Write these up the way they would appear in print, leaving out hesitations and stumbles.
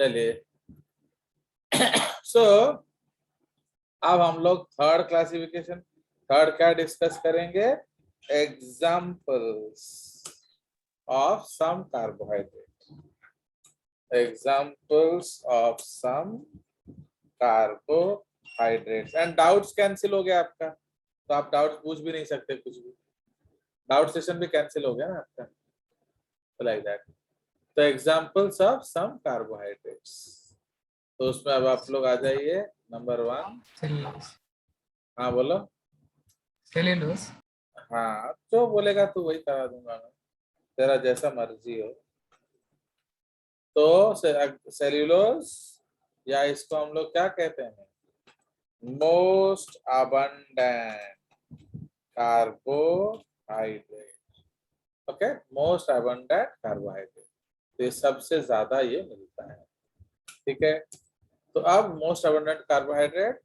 चलिए सो अब हम लोग थर्ड क्लासिफिकेशन, थर्ड क्या डिस्कस करेंगे? Examples of some carbohydrate, examples of some carbohydrates. And doubts cancel हो गया आपका, तो आप डाउट्स पूछ भी नहीं सकते कुछ भी, डाउट सेशन भी कैंसिल हो गया ना आपका, लाइक दैट। तो एग्जाम्पल्स ऑफ सम कार्बोहाइड्रेट्स, तो उसमें अब आप लोग आ जाइए नंबर 1। सेलुलोज। हाँ बोलो। सेलुलोज। हाँ जो बोलेगा तो वही करा दूंगा मैं, तेरा जैसा मर्जी हो। तो सेल्यूलोज, या इसको हम लोग क्या कहते हैं? Most abundant carbohydrate. Okay, most abundant carbohydrate, तो ये सबसे ज्यादा ये मिलता है। ठीक है, तो अब मोस्ट अबंडेंट कार्बोहाइड्रेट,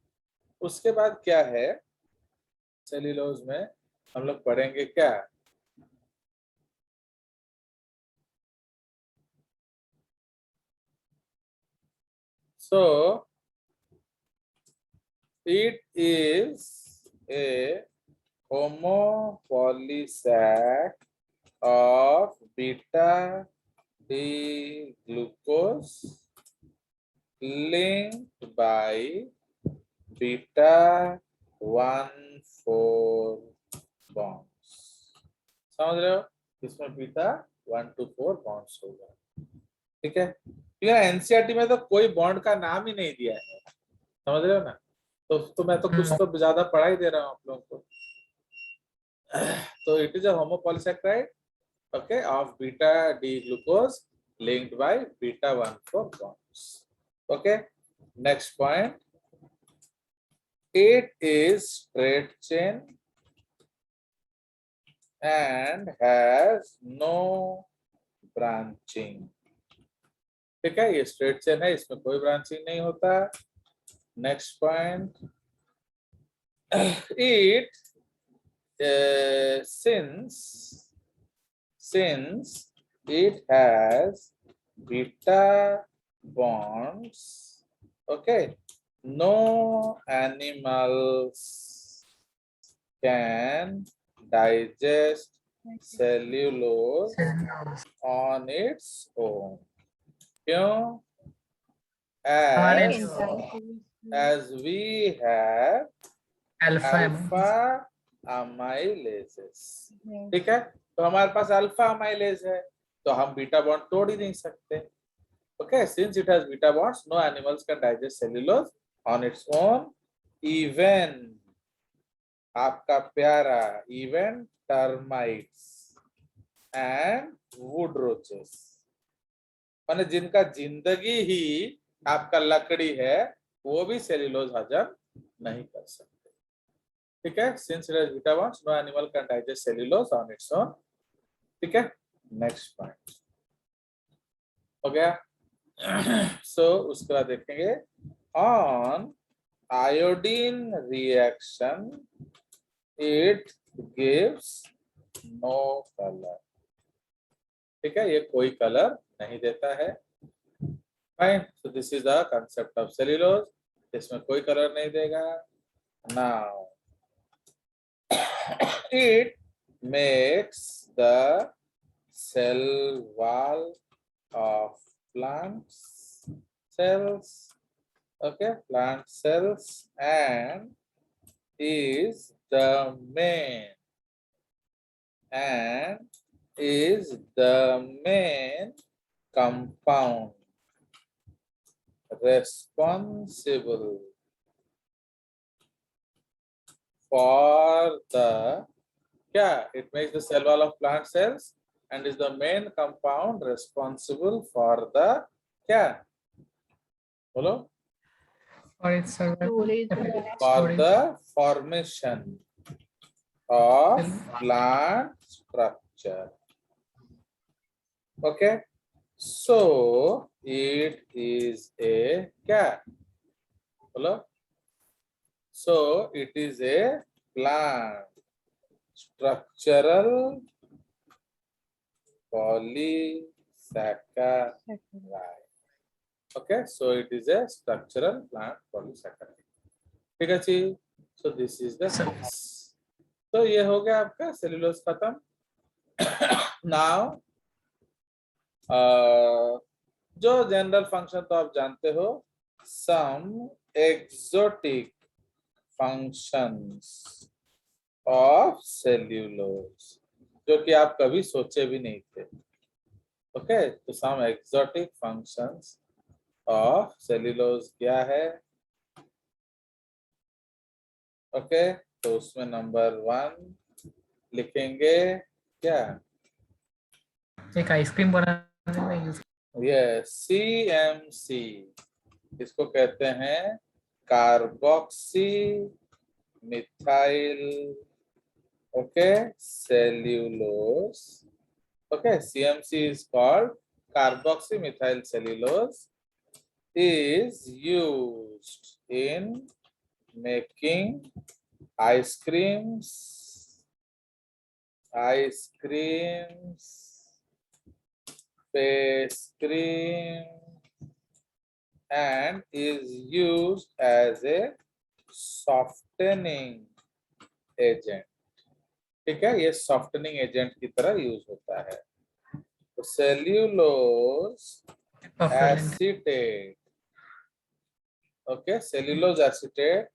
उसके बाद क्या है सेल्यूलोज में हम लोग पढ़ेंगे क्या? सो it is a homopolysac of beta D glucose linked by beta 1,4 bonds। समझ रहे हो? इसमें बीटा 1 to 4 बॉन्ड्स होगा। ठीक है, एनसीईआरटी में तो कोई बॉन्ड का नाम ही नहीं दिया है, समझ रहे हो ना? तो मैं तो कुछ तो ज्यादा पढ़ा ही दे रहा हूँ आप लोगों को। तो it is a homopolysaccharide, okay, of beta D glucose linked by beta 1,4 bonds। Okay, next point, it is straight chain and has no branching। ठीक है, ये स्ट्रेट चेन है, इसमें कोई ब्रांचिंग नहीं होता। Next point, it since it has beta bonds, okay, no animals can digest cellulose on its own। क्यों? as we have alpha अमाइलेजेस। ठीक है, तो हमारे पास अल्फा अमाइलेज है, तो हम बीटा बॉन्ड तोड़ ही नहीं सकते। Okay, since it has beta bonds, no animals can digest cellulose on its own, even आपका प्यारा, even termites and wood roaches, माने जिनका जिंदगी ही आपका लकड़ी है, वो भी सेल्यूलोज हजम नहीं कर सकते। ठीक है, since it has beta bonds, no animal can digest cellulose on its own. ठीक है, नेक्स्ट पॉइंट हो गया। सो उसके बाद देखेंगे, on iodine reaction it gives no colour. ठीक है, ये कोई कलर नहीं देता है। Fine, so this is the concept of cellulose, इसमें कोई कलर नहीं देगा। Now it makes the cell wall of plant cells, okay, plant cells, and is the main compound responsible for the, yeah, it makes the cell wall of plant cells and is the main compound responsible for the, क्या बोलो, for its survival, for the formation of plant structure। Okay, so it is a, क्या बोलो, so it is a plant structural polysaccharide। Okay, so it is a structural plant polysaccharide. ठीक है जी, so this is the case. तो ये हो गया आपका cellulose खत्म. Now जो जनरल फंक्शन तो आप जानते हो, सम एक्सोटिक फंक्शंस ऑफ सेल्यूलोज, जो कि आप कभी सोचे भी नहीं थे. ओके, तो सम एक्सोटिक फंक्शंस ऑफ सेल्यूलोज क्या है? ओके, तो उसमें नंबर 1 लिखेंगे क्या? एक आइसक्रीम बनाने में यूज. ये CMC, इसको कहते हैं carboxy methyl, okay, cellulose. Okay, CMC is called carboxy methyl cellulose, is used in making ice creams, face cream, and is used as a softening agent. ठीक है, ये सॉफ्टनिंग एजेंट की तरह यूज होता है. तो cellulose acetate, okay, cellulose acetate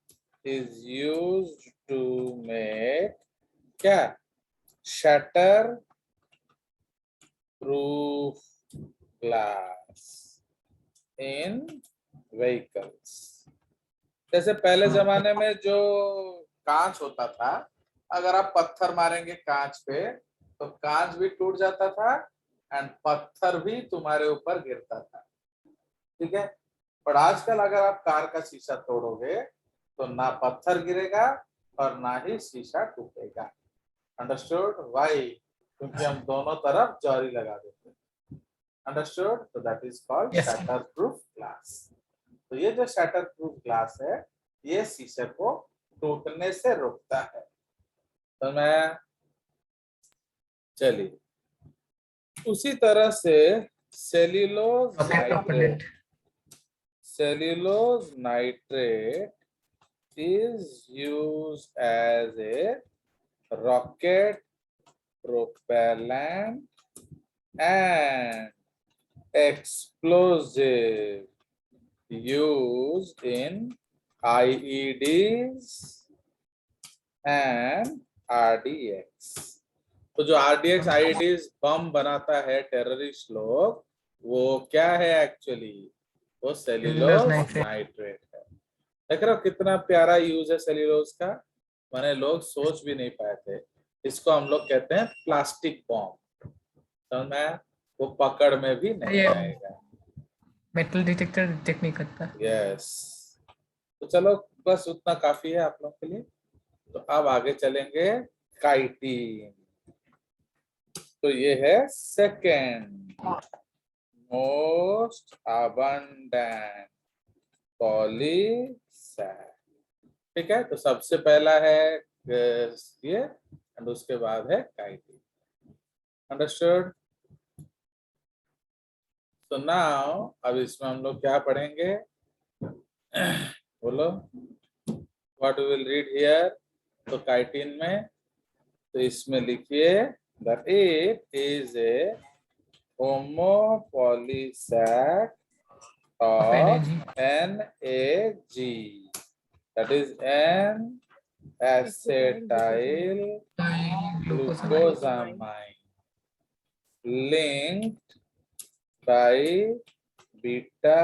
is used to make क्या? Shatter proof glass in vehicles. जैसे पहले जमाने में जो कांच होता था, अगर आप पत्थर मारेंगे कांच पे तो कांच भी टूट जाता था एंड पत्थर भी तुम्हारे ऊपर गिरता था. ठीक है, पर आजकल अगर आप कार का शीशा तोड़ोगे तो ना पत्थर गिरेगा और ना ही शीशा टूटेगा. अंडरस्टूड? व्हाई? क्योंकि हम दोनों तरफ जॉरी लगा देते हैं. अंडरस्टूड? तो that is called shutter proof glass. तो ये जो शटर प्रूफ ग्लास है, ये शीशे को टूटने से रोकता है. तो मैं चलिए उसी तरह से cellulose nitrate, cellulose nitrate is used as a rocket propellant and explosive used in IEDs and RDX. तो जो RDX IEDs बम बनाता है टेररिस्ट लोग, वो क्या है एक्चुअली? वो सेल्यूलोज नाइट्रेट है. देख रहे हो कितना प्यारा यूज है सेल्यूलोज का. माने लोग सोच भी नहीं पाए थे. इसको हम लोग कहते हैं प्लास्टिक बॉम्ब. समझ में? वो पकड़ में भी नहीं आएगा. मेटल डिटेक्टर डिटेक्ट नहीं करता. यस. तो चलो बस उतना काफी है आप लोग के लिए. तो अब आगे चलेंगे काइटिन. तो ये है सेकेंड मोस्ट अबंडेंट पॉलीसैक. ठीक है, तो सबसे पहला है ये एंड उसके बाद है काइटिन. अंडरस्टूड? तो नाउ अब इसमें हम लोग क्या पढ़ेंगे? बोलो, what we will read here. तो काइटिन में तो इसमें लिखिए that it is a homopolysaccharide of NAG, that is N-acetyl glucosamine, linked by beta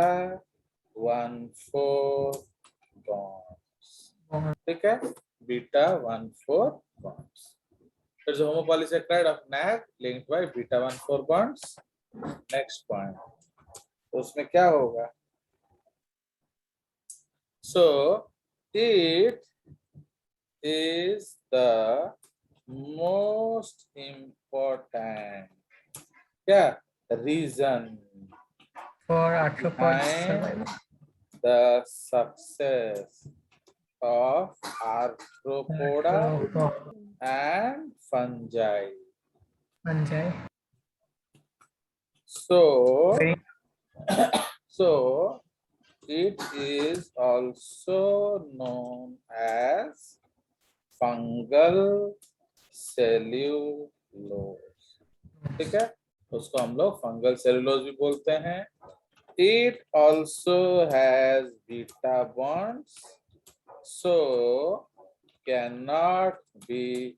1,4 bonds. ठीक है, beta 1,4 bonds. There's a homopolysaccharide of NAG linked by beta 1,4 bonds. Next point. तो उसमें क्या होगा? So it is the most important reason for arthropods survival. The success of arthropoda and fungi. So So it is also known as fungal cellulose. ठीक है, उसको हम लोग fungal cellulose भी बोलते हैं. It also has beta bonds, so cannot be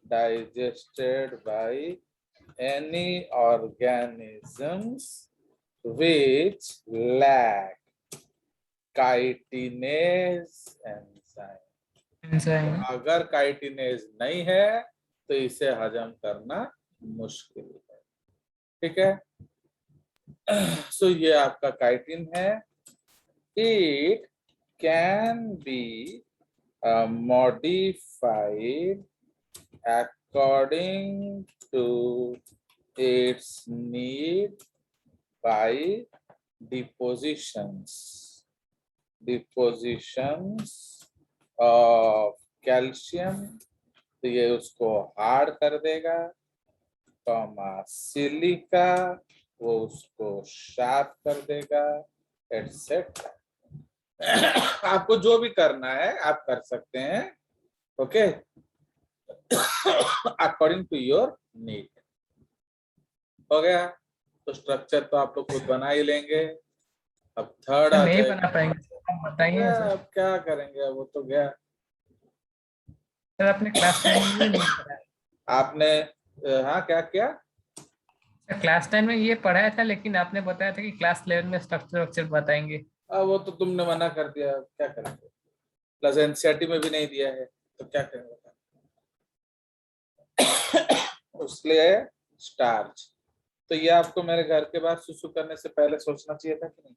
digested by any organisms which lack chitinase enzyme. Enzyme. अगर chitinase नहीं है तो इसे हजम करना मुश्किल है. ठीक है, सो ये आपका काइटिन है. It can be modified according to its need by depositions of calcium. तो ये उसको हार्ड कर देगा. सिलिका वो उसको शार्प कर देगा, एटसेट्रा. आपको जो भी करना है आप कर सकते हैं. Okay, according to your need. हो गया. तो स्ट्रक्चर तो आप लोग खुद बना ही लेंगे. अब थर्ड आ नहीं जाएगा. बना पाएंगे, हम बताइए सर. अब क्या करेंगे, वो तो गया. सर आपने क्लास 10 में ये नहीं पढ़ाया. आपने हाँ क्या किया? क्लास 10 में ये पढ़ाया था, लेकिन आपने बताया था कि क्लास 11 में स्ट्रक्चर बताएंगे. वो तो तुमने मना कर दिया, क्या करेंगे. प्लस एनसीईआरटी में भी नहीं दिया है तो क्या करेंगे. उसलिए स्टार्च. तो ये आपको मेरे घर के बाहर सुसु करने से पहले सोचना चाहिए था कि नहीं.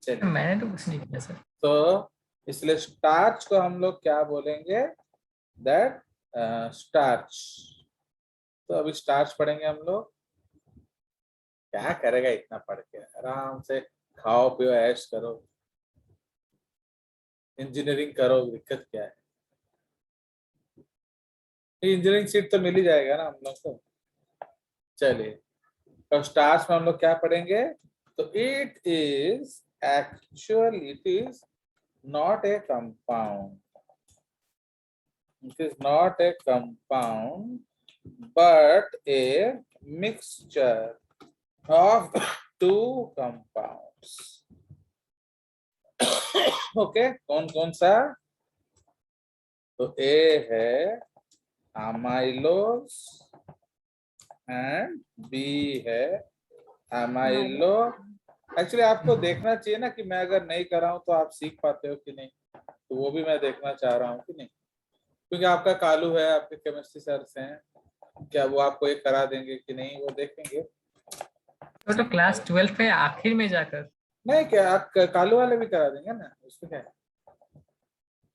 चलिए, मैंने तो कुछ नहीं किया सर. तो इसलिए स्टार्च को हम लोग क्या बोलेंगे, दैट स्टार्च. तो अभी स्टार्च पढ़ेंगे हम लोग. क्या करेगा इतना पढ़ के, आराम से खाओ पियो ऐश करो, इंजीनियरिंग करो, दिक्कत क्या है. इंजीनियरिंग सीट तो मिल ही जाएगा ना हम लोग को. चलिए, तो स्टार्च में हम लोग क्या पढ़ेंगे. तो it is not a compound. It is not a compound but a mixture of two compounds. Okay, कौन कौन सा. तो ए है अमाइलोज एंड बी है अमाइलो. एक्चुअली आपको देखना चाहिए ना कि मैं अगर नहीं कर रहा हूं तो आप सीख पाते हो कि नहीं. तो वो भी मैं देखना चाह रहा हूँ कि नहीं, क्योंकि आपका कालू है, आपके केमिस्ट्री सर से हैं, क्या वो आपको एक करा देंगे कि नहीं, वो देखेंगे. तो क्लास 12 पे आखिर में जाकर. नहीं, क्या आप कालू वाले भी करा देंगे ना, उसमें क्या है.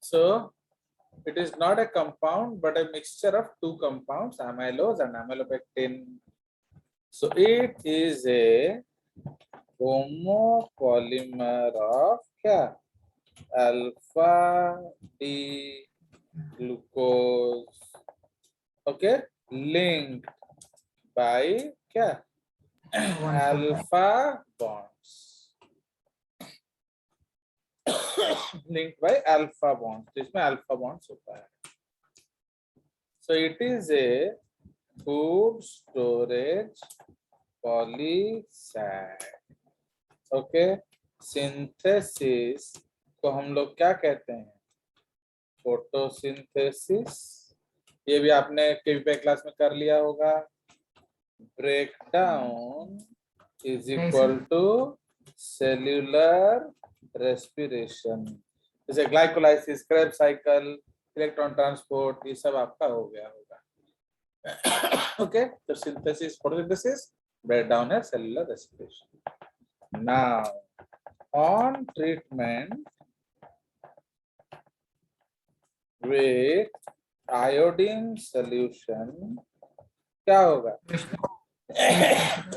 So it is not a compound but a mixture of two compounds, amylose and amylopectin. So it is a homopolymer of क्या, alpha D glucose. Okay, linked by क्या, alpha bonds. linked by alpha bonds. इसमें alpha bonds होता है. So it is a food storage polysaccharide. Okay, synthesis को हम लोग क्या कहते हैं, फोटोसिंथेसिस. ये भी आपने केवी क्लास में कर लिया होगा. Breakdown is equal to cellular respiration. जैसे glycolysis, Krebs cycle, electron transport, ये सब आपका हो गया होगा. ओके, तो सिंथेसिस, फोटोसिंथेसिस, ब्रेकडाउन है cellular respiration. Now on treatment with iodine solution क्या होगा,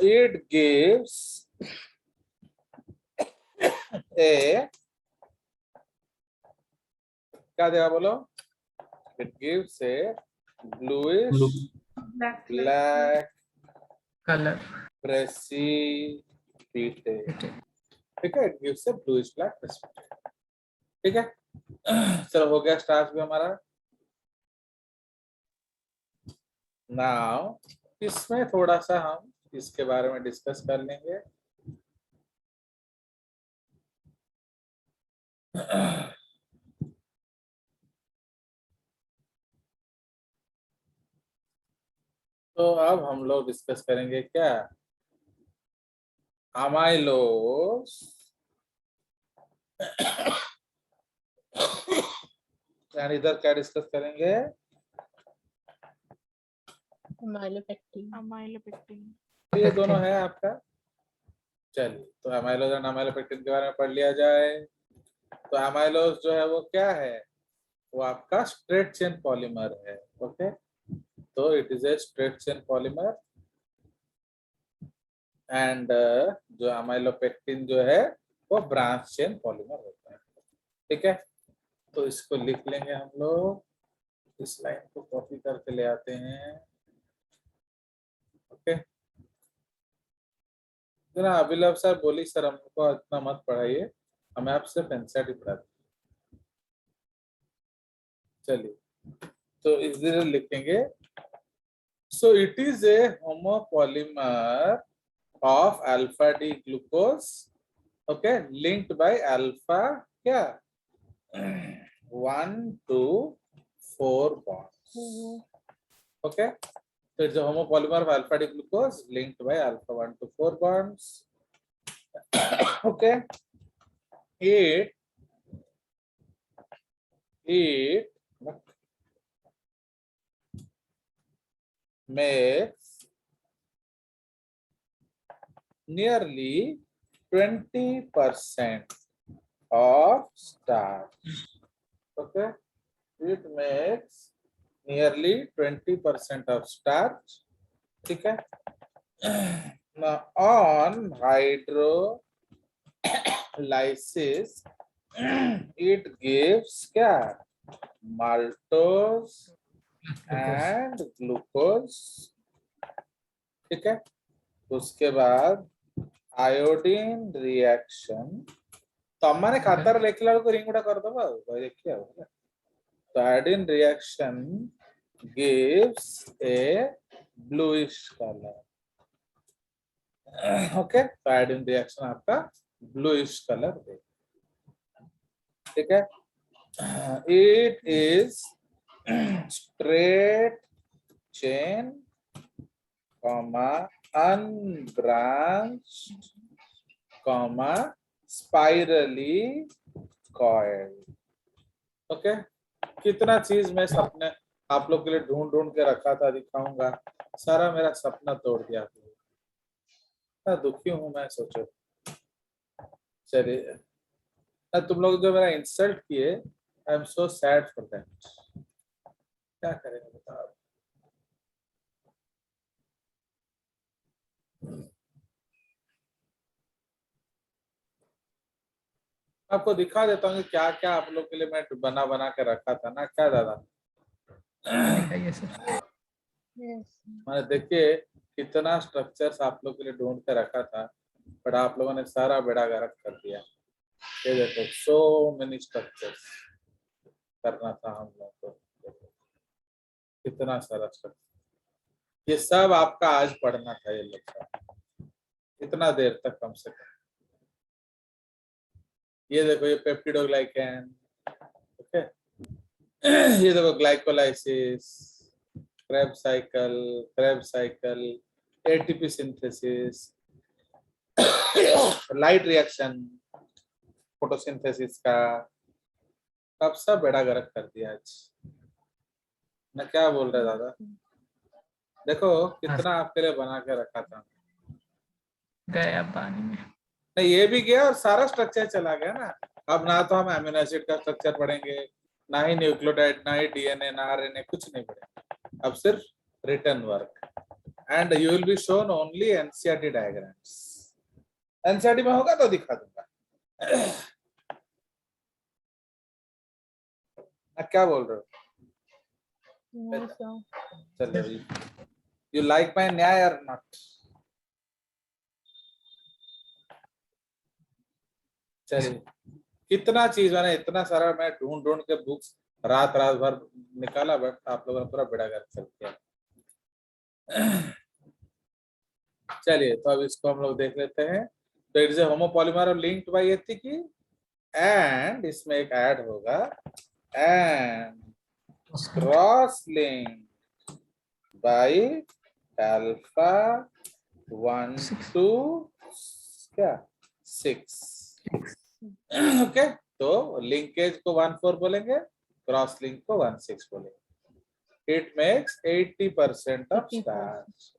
it gives a क्या देगा बोलो, it gives a bluish black colour. brassy पीटे, ठीक है, it gives a bluish black precipitate, ठीक है। चलो हो गया स्टार्च भी हमारा। नाउ इसमें थोड़ा सा हम इसके बारे में डिस्कस कर लेंगे। तो अब हम लोग डिस्कस करेंगे क्या, अमाइलोज यानी इधर क्या डिस्कस करेंगे, अमाइलोपेक्टिन। ये दोनों है आपका। चलिए तो अमाइलोज और अमाइलोपेक्टिन के बारे में पढ़ लिया जाए। तो अमाइलोज जो है वो क्या है, वो आपका स्ट्रेट चेन पॉलीमर है, ओके। तो it is a straight chain polymer and जो अमाइलोपेक्टिन जो है वो ब्रांच चेन पॉलीमर होता है, ठीक है। तो इसको लिख लेंगे हम लोग, इस लाइन को कॉपी करके ले आते हैं, ओके। जरा अभिलव सर बोली सर हमको इतना मत पढ़ाइए, हमें आप सिर्फ एनसीईआरटी पढ़ाते। चलिए तो इधर लिखेंगे, सो it is a homopolymer of alpha D glucose, okay, linked by alpha क्या 1 to 4 bonds, okay. So it's a homopolymer of alpha D glucose linked by alpha 1 to 4 bonds, okay. It makes nearly 20% of starch, okay. It makes nearly 20% of starch, ठीक है। Now on hydrolysis it gives क्या maltose and glucose, ठीक है। उसके बाद iodine reaction, तम्माने खातर लेखला को ring गुडा कर दबा भाई देखिए, तो iodine reaction gives a bluish color, okay. तो आयोडीन रिएक्शन आपका ब्लूइश कलर देगा, ठीक है। It is straight chain comma unbranched comma spirally coiled, okay. कितना चीज मैं सपने आप लोग के लिए ढूंढ ढूंढ के रखा था, दिखाऊंगा, सारा मेरा सपना तोड़ दिया, दुखी हूं मैं, सोचो। चलिए तुम लोग जो मेरा इंसल्ट किए, I am so sad for that, क्या करेंगे बताओ। आपको दिखा देता हूँ कि क्या क्या आप लोग के लिए मैं बना बना के रखा था ना, क्या दादा। मैंने देखिए कितना स्ट्रक्चर्स आप लोग के लिए ढूंढ के रखा था, बट आप लोगों ने सारा बेड़ा गर्क कर दिया। ये देखो सो मेनी स्ट्रक्चर्स करना था हम लोग को, कितना सारा स्ट्रक्चर, ये सब आपका आज पढ़ना था, ये लोग कितना देर तक कम से कम। ये देखो ये पेप्टिडोग्लाइकैन, ओके। ये देखो glycolysis, Krebs cycle, ATP synthesis, light reaction photosynthesis का, कब सब बेड़ा गर्क कर दिया आज। मैं क्या बोल रहा दादा, देखो कितना आपके लिए बना के रखा था, गया पानी में। नहीं ये भी गया और सारा स्ट्रक्चर चला गया ना। अब ना तो हम अमीनो एसिड का स्ट्रक्चर पढ़ेंगे, ना ही न्यूक्लियोटाइड, ना ही डीएनए, ना आरएनए, कुछ नहीं पढ़ेंगे, अब सिर्फ written work, and you will be shown only NCERT diagrams. NCERT में होगा तो दिखा दूंगा। क्या बोल रहे हो, चलो यू लाइक माय न्याय और नॉट, चलिए, कितना चीज मैंने इतना सारा मैं ढूंढ ढूंढ के बुक्स रात रात भर निकाला, बट आप लोगों ने पूरा बेड़ा गर्क कर दिया। चलिए, तो अब इसको हम लोग देख लेते हैं। तो it is a homopolymer linked by एथिकी, एंड इसमें एक ऐड होगा, and cross link by alpha 1 to क्या 6। ओके, तो लिंकेज को 1,4 बोलेंगे, क्रॉस लिंक को 1,6 बोलेंगे। It makes 80% of starch.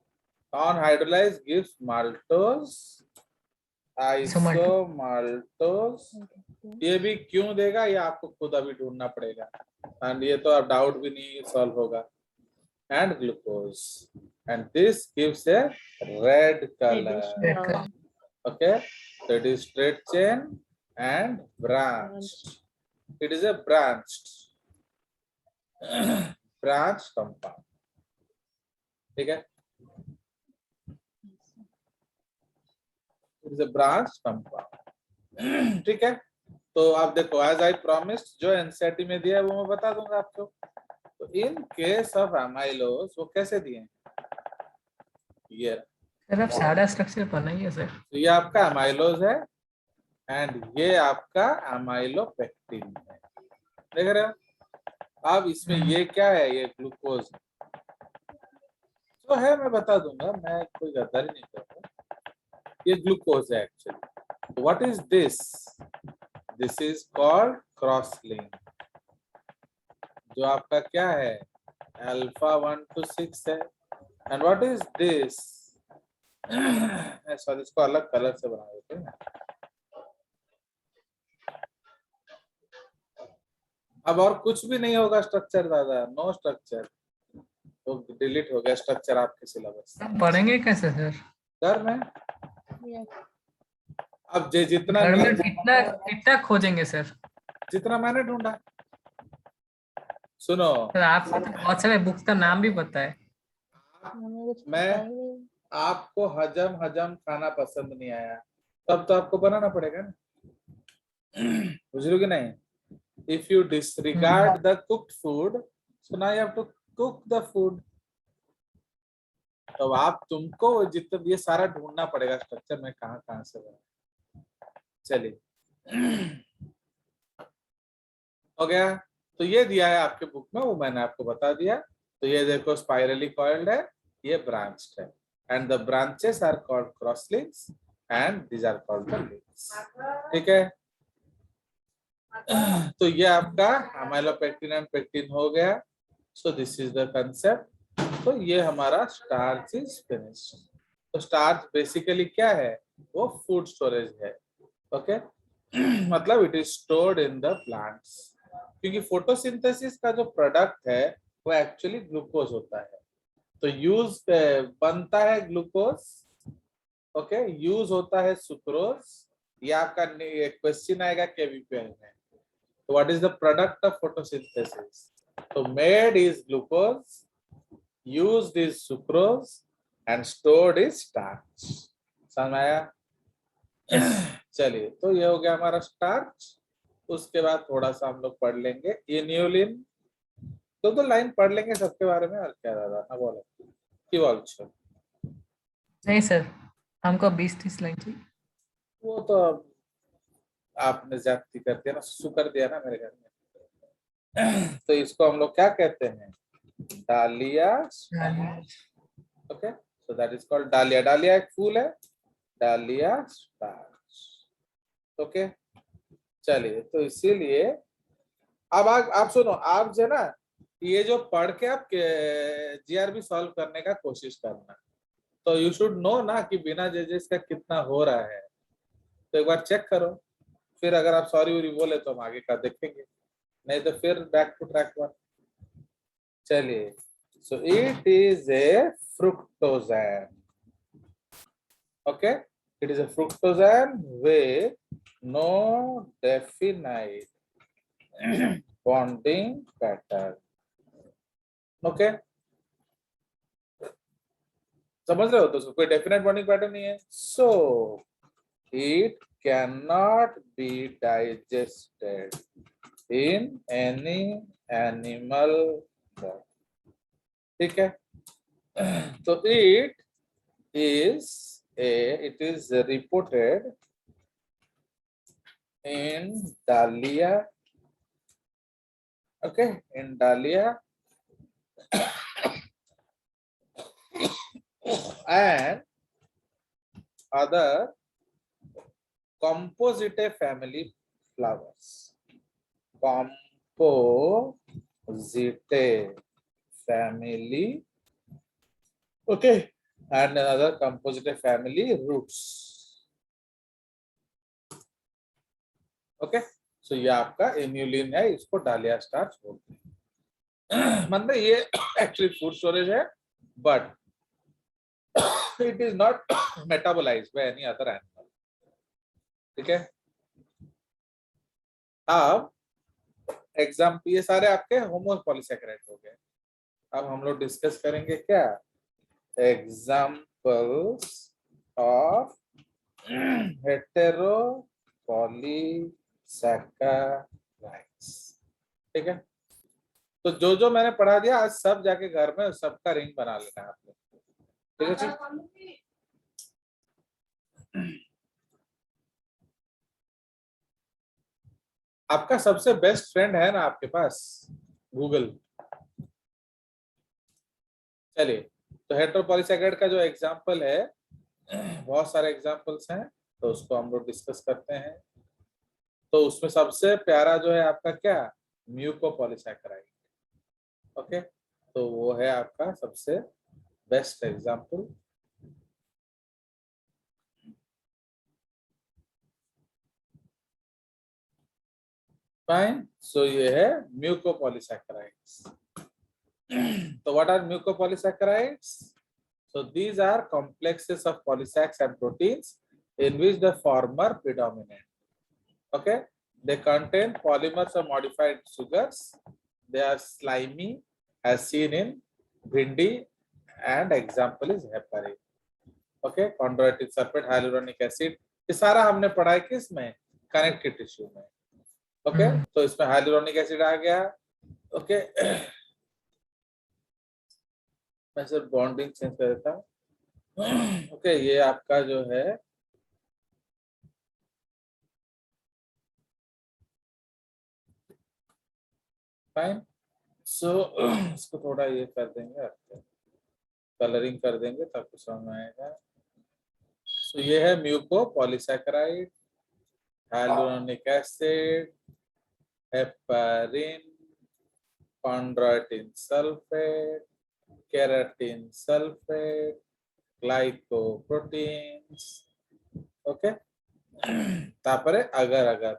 Non-hydrolyzed gives maltose, isomaltose। ये भी क्यों देगा ये आपको खुद अभी ढूंढना पड़ेगा, एंड ये तो अब डाउट भी नहीं सॉल्व होगा। And glucose, and this gives A red colour. Okay, so it is straight chain and branched. It is a branched compound. ठीक है, it is a branched compound। ठीक है, तो आप देखो, as I promised, जो NCERT में दिया है वो मैं बता दूंगा आपको। तो in case of amylose वो कैसे दिए हैं, ये सर आप सारा स्ट्रक्चर बनाइए सर। तो ये आपका अमाइलोज है, एंड ये आपका अमाइलोपेक्टिन है, देख रहे हो। अब इसमें ये क्या है, ये ग्लूकोज तो है, मैं बता दूंगा, मैं कोई गद्दारी नहीं करता। ये ग्लूकोज है actually. What is this, this is called cross link. जो आपका क्या है, अल्फा 1 to 6 है। And what is this, sorry इसको अलग कलर से बना देते हैं। अब और कुछ भी नहीं होगा स्ट्रक्चर दादा, नो स्ट्रक्चर, तो डिलीट हो गया स्ट्रक्चर आपके सिलेबस। पढ़ेंगे कैसे सर घर में? अब जितना घर में कितना कितना खोजेंगे सर? जितना मैंने ढूंढा। सुनो सर आपको तो बहुत सारे बुक्स का नाम भी पता है। मैं आपको हजम खाना पसंद नहीं आया, तब तो आपको बनाना पड़ेगा ना, बुझ लो कि नहीं। If you disregard the cooked food, so now you have to cook the food. तो आप तुमको जितना ये सारा ढूंढना पड़ेगा स्ट्रक्चर में कहाँ से बना। चलिए, हो गया। तो ये दिया है आपके बुक में, वो मैंने आपको बता दिया। तो ये देखो स्पाइरली कॉइल्ड है, ये ब्रांच्ड है, and the branches are called cross links and these are called the links. ठीक है, तो ये आपका अमाइलोपेक्टिन एंड पेक्टिन हो गया। सो दिस इज द कंसेप्ट। तो ये हमारा स्टार्च इज फिनिश्ड। तो स्टार्च बेसिकली क्या है, वो फूड स्टोरेज है। ओके, मतलब it is stored in the plants, क्योंकि फोटोसिंथेसिस का जो प्रोडक्ट है वो एक्चुअली ग्लूकोज होता है। तो यूज बनता है ग्लूकोज, ओके, यूज होता है सुक्रोज। ये आपका क्वेश्चन आएगा केवीपीएल में। तो what is the product of photosynthesis, तो made is glucose, used is sucrose and stored is starch. समझ में आया? चलिए, तो ये हो गया हमारा स्टार्च। उसके बाद थोड़ा सा हम लोग पढ़ लेंगे इन्यूलिन। तो लाइन पढ़ लेंगे सबके बारे में, और क्या दादा ना बोलो कि बोल। नहीं सर, हमको 20-30 लाइन चाहिए। वो तो अब आपने ज्यादती कर दिया ना, सुसु कर दिया ना मेरे घर में। तो इसको हम लोग क्या कहते हैं, डालिया। Okay, so that is called डालिया। डालिया एक फूल है, डालिया स्टार्च। ओके, चलिए, तो इसीलिए अब आप सुनो, आप जो ना ये जो पढ़ के आप जीआरबी सॉल्व करने का कोशिश करना। तो यू शुड नो ना कि बिना जजेस का कितना हो रहा है। तो एक बार चेक करो, फिर अगर आप सॉरी वॉरी बोले तो हम आगे का देखेंगे, नहीं तो फिर बैक टू ट्रैक 1। चलिए, so it is a fructosan. Okay, it is a fructosan with no definite bonding pattern. Okay, समझ रहे हो? तो कोई डेफिनेट बॉन्डिंग पैटर्न नहीं है, so it cannot be digested in any animal body. ठीक है, तो it is reported in Dahlia, okay, in Dahlia and other Compositae family flowers. Compositae family, okay, and another Compositae family roots. Okay, so ये आपका इम्यूलिन है, इसको डालिया starch बोलते हैं। मतलब ये एक्चुअली फूड स्टोरेज है, but it is not metabolized by any other animal. ठीक है, अब एग्जाम्पल, ये सारे आपके होमोपॉलीसैकेराइड हो गए। अब हम लोग डिस्कस करेंगे क्या, एग्जाम्पल्स ऑफ हेटेरोपॉलीसैकेराइड्स। ठीक है, तो जो जो मैंने पढ़ा दिया आज सब जाके घर में सबका रिंग बना लेना है आप लोग। ठीक है जी, आपका सबसे बेस्ट फ्रेंड है ना आपके पास, गूगल। चलिए, तो हेटेरोपॉलीसैकेराइड का जो एग्जांपल है, बहुत सारे एग्जांपल्स हैं, तो उसको हम लोग डिस्कस करते हैं। तो उसमें सबसे प्यारा जो है आपका क्या, म्यूकोपॉलीसैकेराइड। ओके, तो वो है आपका सबसे बेस्ट एग्जांपल। फाइन, सो ये है म्यूकोपॉलीसैकेराइड्स। So what are mucopolysaccharides? So these are complexes of polysaccharide and proteins in which the former predominate. Okay, they contain polymers or modified sugars. They are slimy, as seen in bhindi, and example is heparin. Okay, chondroitin sulfate, hyaluronic acid, ये सारा हमने पढ़ा है किसमें, connective tissue में। Okay, तो इसमें hyaluronic acid आ गया। ओके, मैं सिर्फ बॉन्डिंग चेंज कर देता हूँ। ओके, ये आपका जो है फाइन, सो इसको थोड़ा ये कर देंगे, कलरिंग कर देंगे तब कुछ समझ आएगा। सो ये है mucopolysaccharide, hyaluronic acid, heparin, chondroitin sulfate, keratin sulfate, glycoproteins. Okay, तापरे अगर अगर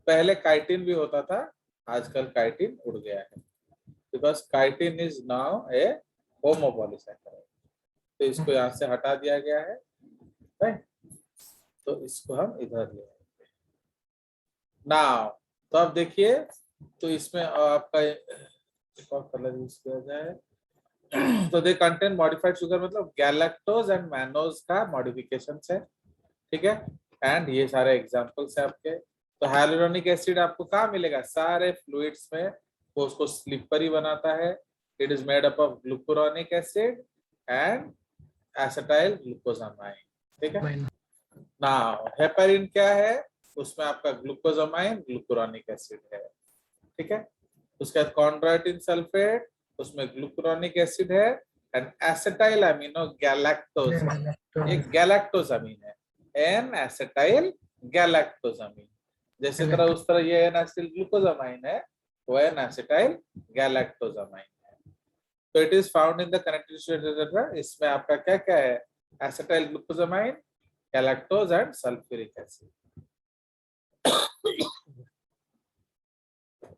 पहले काइटिन भी होता था, आजकल काइटिन उड़ गया है, because chitin is now A homopolysaccharide. तो इसको यहाँ से हटा दिया गया है, राइट? तो इसको हम इधर ले आएंगे नाउ। तो अब देखिए, तो इसमें आपका एक और कलर यूज किया जाए, तो दे कंटेन मॉडिफाइड शुगर, मतलब गैलेक्टोज एंड मैनोज का मॉडिफिकेशन है। ठीक है, एंड ये सारे एग्जांपल्स है आपके। तो हाइलुरोनिक एसिड आपको कहाँ मिलेगा, सारे फ्लूइड्स में, वो उसको स्लिपरी बनाता है। It is made up of glucuronic acid and acetyl glucosamine. ठीक है, नाउ हेपेरिन क्या है, उसमें आपका ग्लूकोजामाइन ग्लूकुरोनिक एसिड है। ठीक है, उसके बाद कॉन्ड्रोइटिन सल्फेट, उसमें ग्लूकुरोनिक एसिड है, एंड एसिटाइल अमीनो गैलेक्टोज, एक गैलेक्टोजामीन है, एन एसिटाइल गैलेक्टोजामीन। जैसे तरह उस तरह ये एन एसिटाइल ग्लूकोजामाइन है, वो एन एसिटाइल गैलेक्टोजामाइन है। तो it is found in the connective tissue. इसमें आपका क्या क्या है, acetyl glucosamine, galactose and sulphuric acid.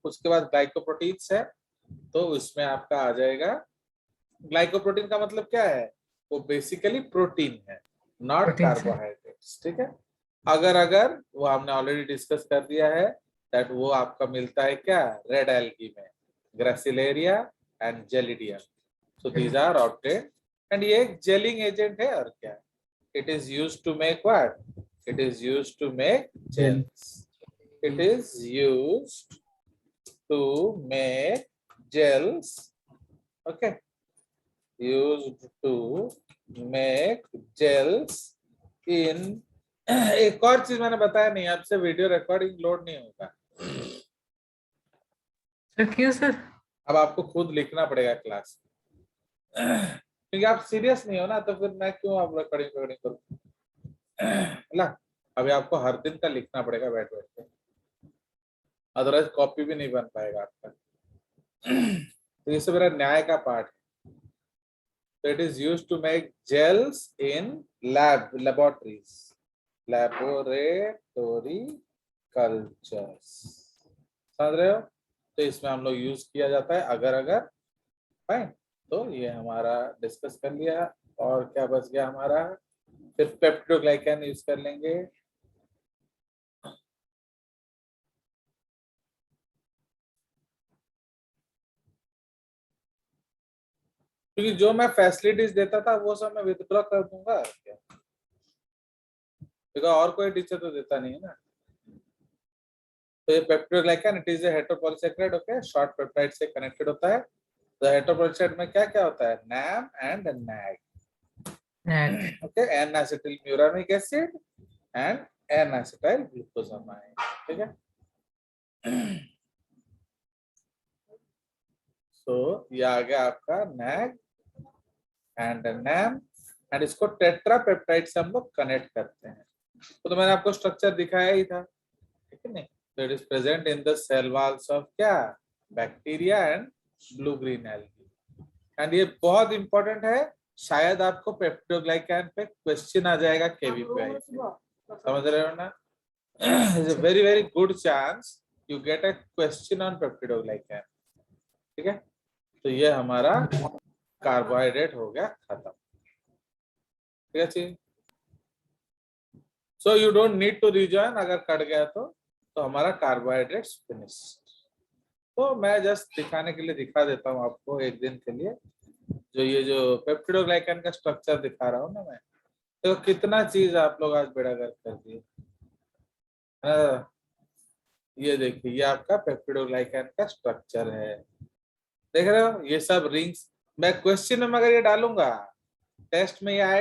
उसके बाद ग्लाइकोप्रोटीन्स है, तो उसमें आपका आ जाएगा, ग्लाइकोप्रोटीन का मतलब क्या है, वो बेसिकली प्रोटीन है, नॉट कार्बोहाइड्रेट्स। ठीक है, अगर अगर वो हमने ऑलरेडी डिस्कस कर दिया है, दैट वो आपका मिलता है क्या, रेड एल्गी में, gracilaria and gelidium. So these are obtained, and ये एक जेलिंग एजेंट है और क्या, it is used to make what, It is used to make gels. It is used to make gels. Okay. Used to make gels in एक और चीज मैंने बताया नहीं, आपसे वीडियो रिकॉर्डिंग लोड नहीं होगा। सर क्यों सर? अब आपको खुद लिखना पड़ेगा क्लास में, क्योंकि आप सीरियस नहीं हो ना, तो फिर मैं क्यों आप रिकॉर्डिंग करूँ ना। अभी आपको हर दिन का लिखना पड़ेगा बैठ बैठ के, अदरवाइज कॉपी भी नहीं बन पाएगा आपका। तो ये सब मेरा न्याय का पार्ट है। So it is used to make gels in laboratories, laboratory cultures, समझ रहे हो? तो इसमें हम लोग यूज किया जाता है अगर फाइन। तो ये हमारा डिस्कस कर लिया, और क्या बच गया हमारा, फिर पेप्टोग्लाइकन यूज कर लेंगे। क्योंकि जो मैं फैसिलिटीज देता था वो सब मैं विथड्रॉ कर दूंगा क्या, क्योंकि और कोई टीचर तो देता नहीं है ना। तो ये peptidoglycan it is a heteropolysaccharide, okay, short peptide से कनेक्टेड होता है। तो हेटेरोपॉलीसैकेराइड में क्या क्या होता है, NAM and NAG, okay, N-acetylmuronic acid and N-acetyl glucosamine, ठीक है। सो ये आ गया आपका NAG एंड NAM, एंड इसको टेट्रापेप्टाइड से हम लोग कनेक्ट करते हैं। तो मैंने आपको स्ट्रक्चर दिखाया ही था, ठीक है नहीं। तो it is present in the cell walls of क्या, bacteria and blue green algae. And ये बहुत इंपॉर्टेंट है, शायद आपको पेप्टोग्लाइकन पे क्वेश्चन आ जाएगा केवीपीआई, समझ रहे हो ना। It's a very very good chance you get a question on peptoglycan, ठीक है। तो ये हमारा कार्बोहाइड्रेट हो गया खत्म, ठीक है जी। So you don't need to rejoin, अगर कट गया तो हमारा कार्बोहाइड्रेट्स फिनिश्ड। तो मैं जस्ट दिखाने के लिए दिखा देता हूँ आपको एक दिन के लिए, जो पेप्टिडोग्लाइकन का स्ट्रक्चर दिखा रहा हूँ ना मैं, तो कितना चीज आप लोग आज बेड़ागर्क कर दिए। ये देखिए, ये आपका पेप्टिडोग्लाइकन का स्ट्रक्चर है, देख रहे हो, ये सब रिंग्स। मैं क्वेश्चन में अगर ये डालूंगा टेस्ट में ये आएगा।